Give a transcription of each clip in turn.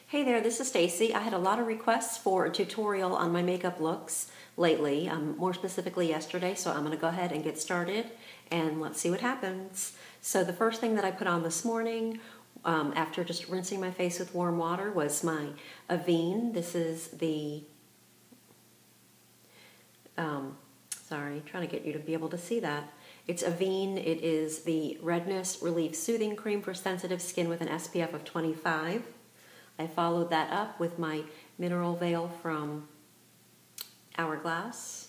Hey there, this is Stacy. I had a lot of requests for a tutorial on my makeup looks lately, more specifically yesterday, so I'm going to go ahead and get started and let's see what happens. So the first thing that I put on this morning after just rinsing my face with warm water was my Avene. This is the, sorry, trying to get you to be able to see that. It's Avene. It is the Redness Relief Soothing Cream for sensitive skin with an SPF of 25. I followed that up with my Mineral Veil from Hourglass.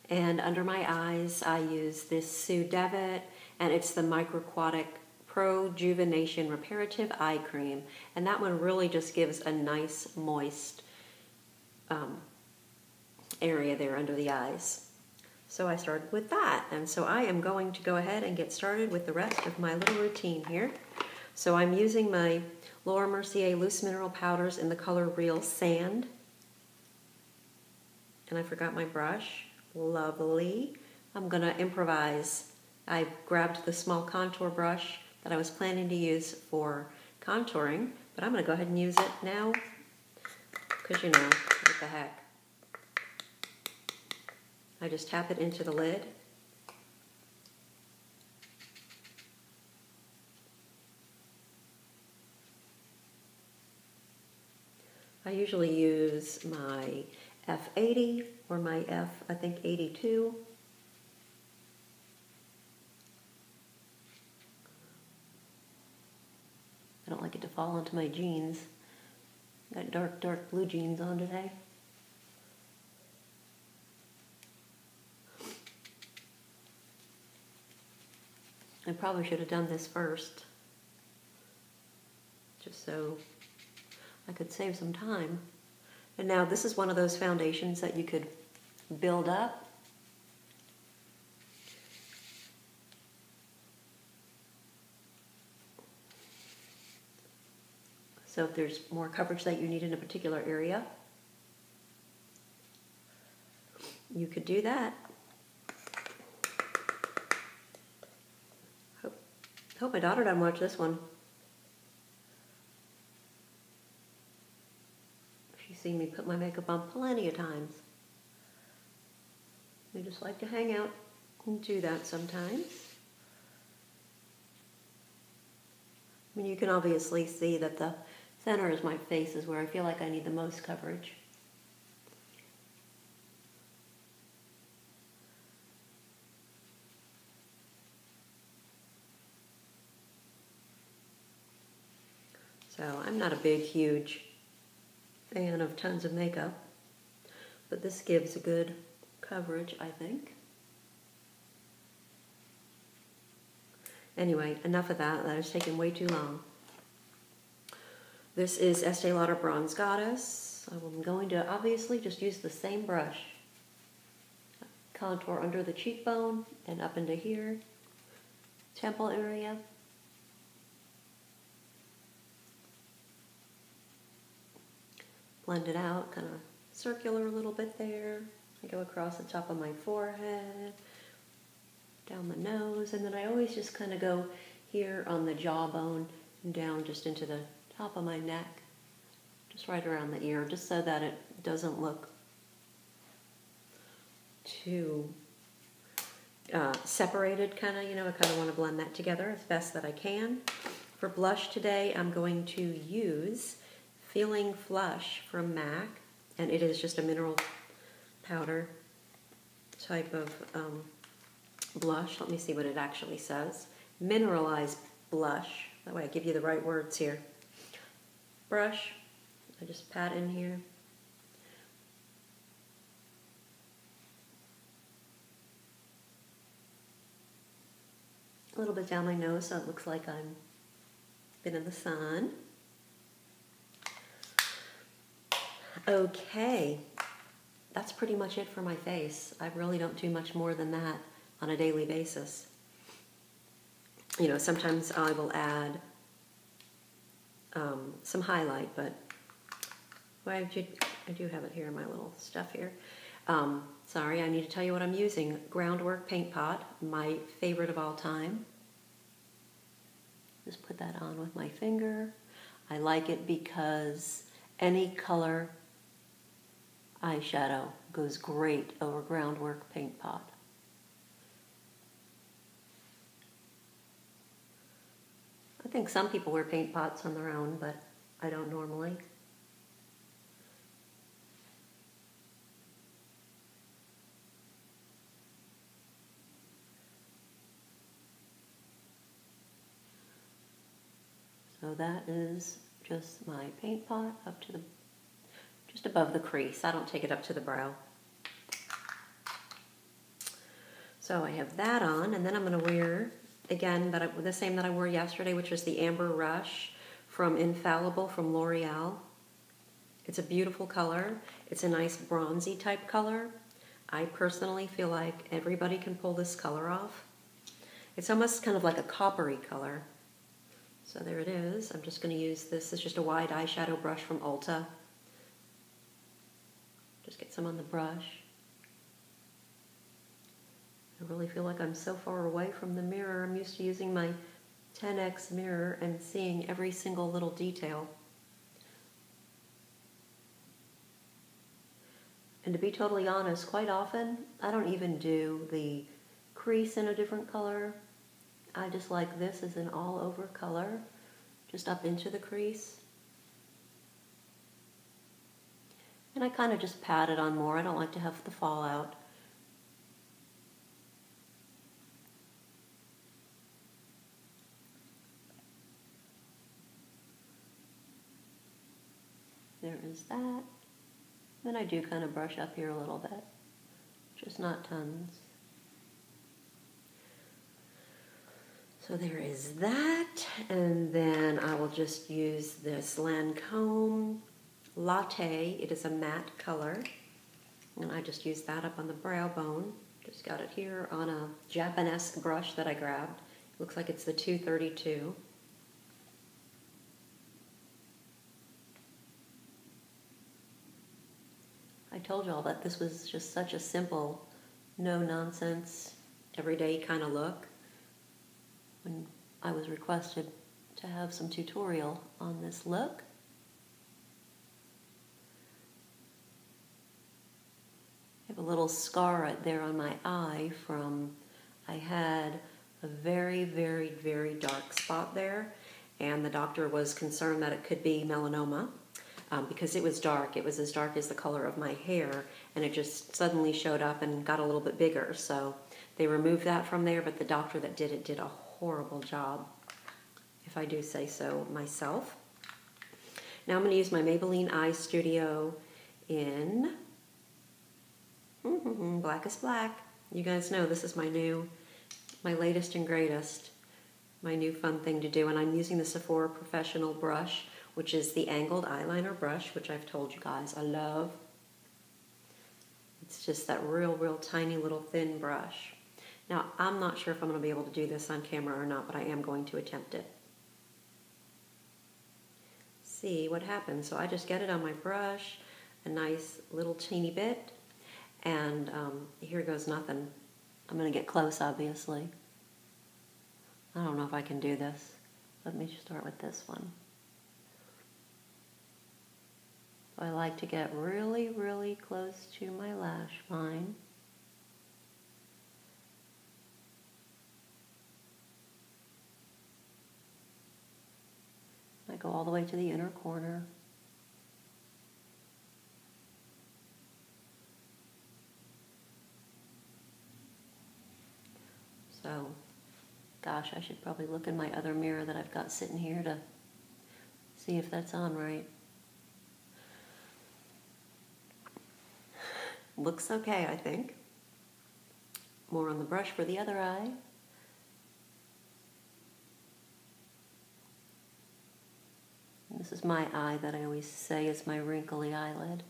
And under my eyes, I use this Sue Devitt, and it's the Microquatic Pro-Juvenation Reparative Eye Cream. And that one really just gives a nice, moist area there under the eyes. So I started with that. And so I am going to go ahead and get started with the rest of my little routine here. So I'm using my Laura Mercier Loose Mineral Powders in the color Real Sand. And I forgot my brush. Lovely. I'm going to improvise. I grabbed the small contour brush that I was planning to use for contouring, but I'm going to go ahead and use it now because, you know, what the heck. I just tap it into the lid. I usually use my F80 or my I think 82. I don't like it to fall onto my jeans. Got dark blue jeans on today. I probably should have done this first, just so I could save some time. And now this is one of those foundations that you could build up. So if there's more coverage that you need in a particular area, you could do that. Hope my daughter doesn't watch this one. She's seen me put my makeup on plenty of times. I just like to hang out and do that sometimes. I mean, you can obviously see that the center of my face is where I feel like I need the most coverage. So I'm not a big, huge fan of tons of makeup, but this gives a good coverage, I think. Anyway, enough of that. That has taken way too long. This is Estee Lauder Bronze Goddess. I'm going to obviously just use the same brush. Contour under the cheekbone and up into here, temple area. Blend it out, kind of circular a little bit there. I go across the top of my forehead, down the nose, and then I always just kind of go here on the jawbone and down just into the top of my neck, just right around the ear, just so that it doesn't look too separated, kind of, you know. I kind of want to blend that together as best that I can. For blush today, I'm going to use Feeling Flush from MAC, and it is just a mineral powder type of blush. Let me see what it actually says. Mineralized blush. That way I give you the right words here. Brush. I just pat in here. A little bit down my nose so it looks like I'm been in the sun. Okay, that's pretty much it for my face. I really don't do much more than that on a daily basis. You know, sometimes I will add some highlight, but well, I do have it here in my little stuff here. Sorry, I need to tell you what I'm using. Groundwork Paint Pot, my favorite of all time. Just put that on with my finger. I like it because any color eyeshadow goes great over groundwork paint pot. I think some people wear paint pots on their own, but I don't normally. So that is just my paint pot up to just above the crease. I don't take it up to the brow. So I have that on, and then I'm going to wear, again, the same that I wore yesterday, which was the Amber Rush from Infallible from L'Oreal. It's a beautiful color. It's a nice bronzy type color. I personally feel like everybody can pull this color off. It's almost kind of like a coppery color. So there it is. I'm just going to use this. It's just a wide eyeshadow brush from Ulta. Just get some on the brush. I really feel like I'm so far away from the mirror. I'm used to using my 10x mirror and seeing every single little detail. And to be totally honest, quite often, I don't even do the crease in a different color. I just like this as an all-over color, just up into the crease. And I kind of just pat it on more. I don't like to have the fallout. There is that. Then I do kind of brush up here a little bit, just not tons. So there is that, and then I will just use this Lancome Latte. It is a matte color, and I just use that up on the brow bone. Just got it here on a Japanese brush that I grabbed. Looks like it's the 232. I told y'all that this was just such a simple, no-nonsense, everyday kind of look. When I was requested to have some tutorial on this look. I have a little scar right there on my eye from, I had a very, very, very dark spot there, and the doctor was concerned that it could be melanoma because it was dark. It was as dark as the color of my hair, and it just suddenly showed up and got a little bit bigger. So they removed that from there, but the doctor that did it did a horrible job, if I do say so myself. Now I'm going to use my Maybelline Eye Studio in Blackest Black. You guys know this is my latest and greatest, my new fun thing to do, and I'm using the Sephora Professional brush, which is the angled eyeliner brush, which I've told you guys I love. It's just that real tiny little thin brush. Now, I'm not sure if I'm going to be able to do this on camera or not, but I am going to attempt it. See what happens. So I just get it on my brush, a nice little teeny bit, and here goes nothing. I'm going to get close, obviously. I don't know if I can do this. Let me start with this one. I like to get really, really close to my lash line. I go all the way to the inner corner. So, gosh, I should probably look in my other mirror that I've got sitting here to see if that's on right. Looks okay, I think. More on the brush for the other eye. This is my eye that I always say is my wrinkly eyelid.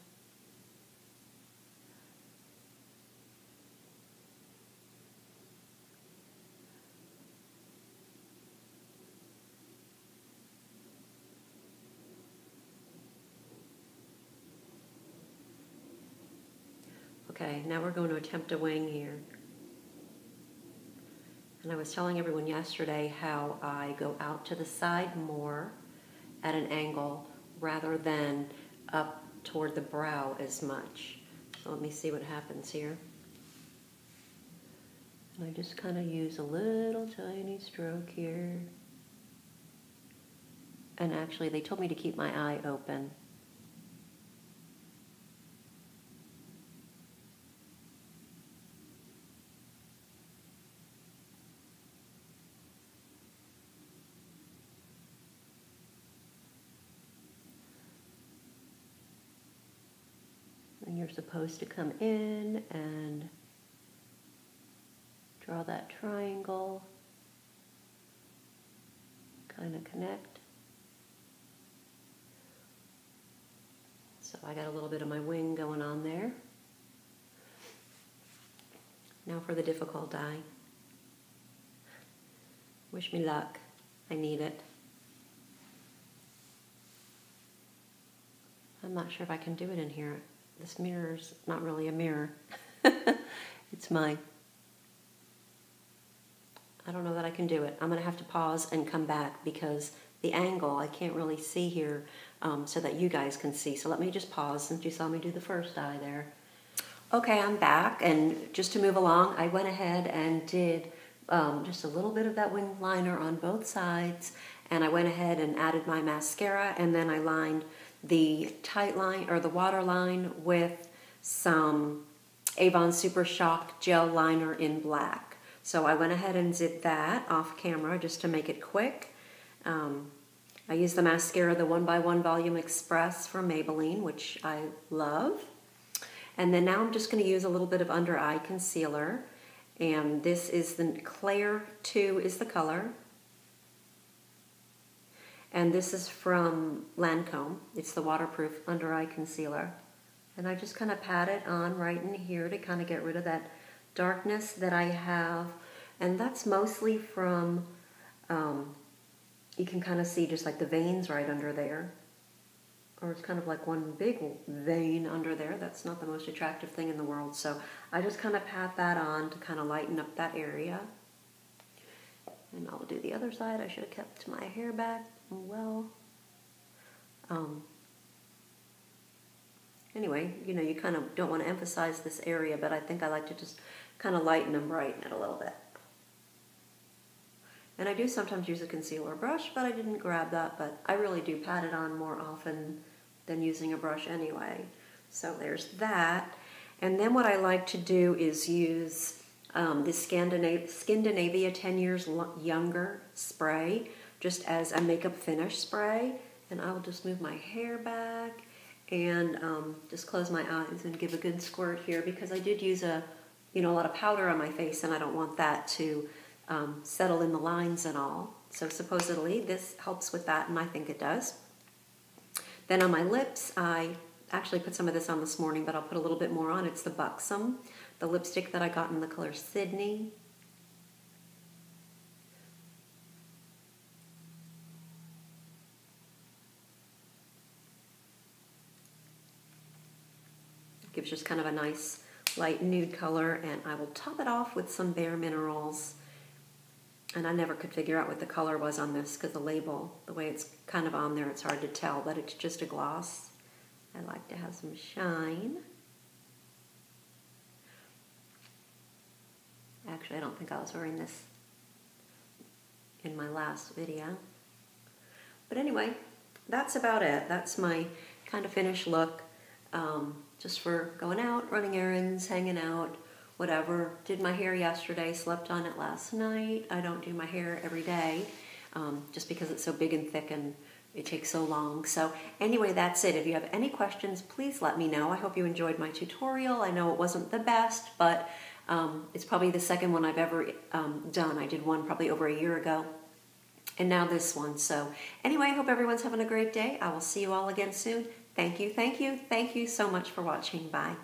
Okay, now we're going to attempt a wing here. And I was telling everyone yesterday how I go out to the side more at an angle rather than up toward the brow as much. So let me see what happens here. And I just kind of use a little tiny stroke here. And actually, they told me to keep my eye open. And you're supposed to come in and draw that triangle, kind of connect. So I got a little bit of my wing going on there. Now for the difficult eye. Wish me luck. I need it. I'm not sure if I can do it in here. This mirror's not really a mirror. It's mine. I don't know that I can do it. I'm going to have to pause and come back because the angle I can't really see here so that you guys can see. So let me just pause since you saw me do the first eye there. Okay, I'm back, and just to move along, I went ahead and did just a little bit of that wing liner on both sides, and I went ahead and added my mascara, and then I lined the tight line or the water line with some Avon Super Shock gel liner in black. So I went ahead and did that off camera just to make it quick. I used the mascara, the 1x1 Volume Express from Maybelline, which I love. And then now I'm just going to use a little bit of under eye concealer. And this is the Claire 2 is the color. And this is from Lancome. It's the waterproof under eye concealer. And I just kind of pat it on right in here to kind of get rid of that darkness that I have. And that's mostly from, you can kind of see just like the veins right under there. Or it's kind of like one big vein under there. That's not the most attractive thing in the world. So I just kind of pat that on to kind of lighten up that area. And I'll do the other side. I should have kept my hair back well. Anyway, you know, you kind of don't want to emphasize this area, but I think I like to just kind of lighten and brighten it a little bit. And I do sometimes use a concealer brush, but I didn't grab that, but I really do pat it on more often than using a brush anyway. So there's that. And then what I like to do is use this Skindinavia 10 Years Younger spray, just as a makeup finish spray. And I'll just move my hair back and just close my eyes and give a good squirt here because I did use a lot of powder on my face and I don't want that to settle in the lines and all. So supposedly this helps with that, and I think it does. Then on my lips, I actually put some of this on this morning, but I'll put a little bit more on. It's the Buxom, the lipstick that I got in the color Sydney. It gives just kind of a nice light nude color, and I will top it off with some Bare Minerals. And I never could figure out what the color was on this because the label, the way it's kind of on there, it's hard to tell, but it's just a gloss. I like to have some shine. Actually, I don't think I was wearing this in my last video. But anyway, that's about it. That's my kind of finished look. Just for going out, running errands, hanging out, whatever. Did my hair yesterday, slept on it last night. I don't do my hair every day just because it's so big and thick and it takes so long. So anyway, that's it. If you have any questions, please let me know. I hope you enjoyed my tutorial. I know it wasn't the best, but it's probably the second one I've ever done. I did one probably over a year ago, and now this one. So anyway, I hope everyone's having a great day. I will see you all again soon. Thank you, thank you, thank you so much for watching. Bye.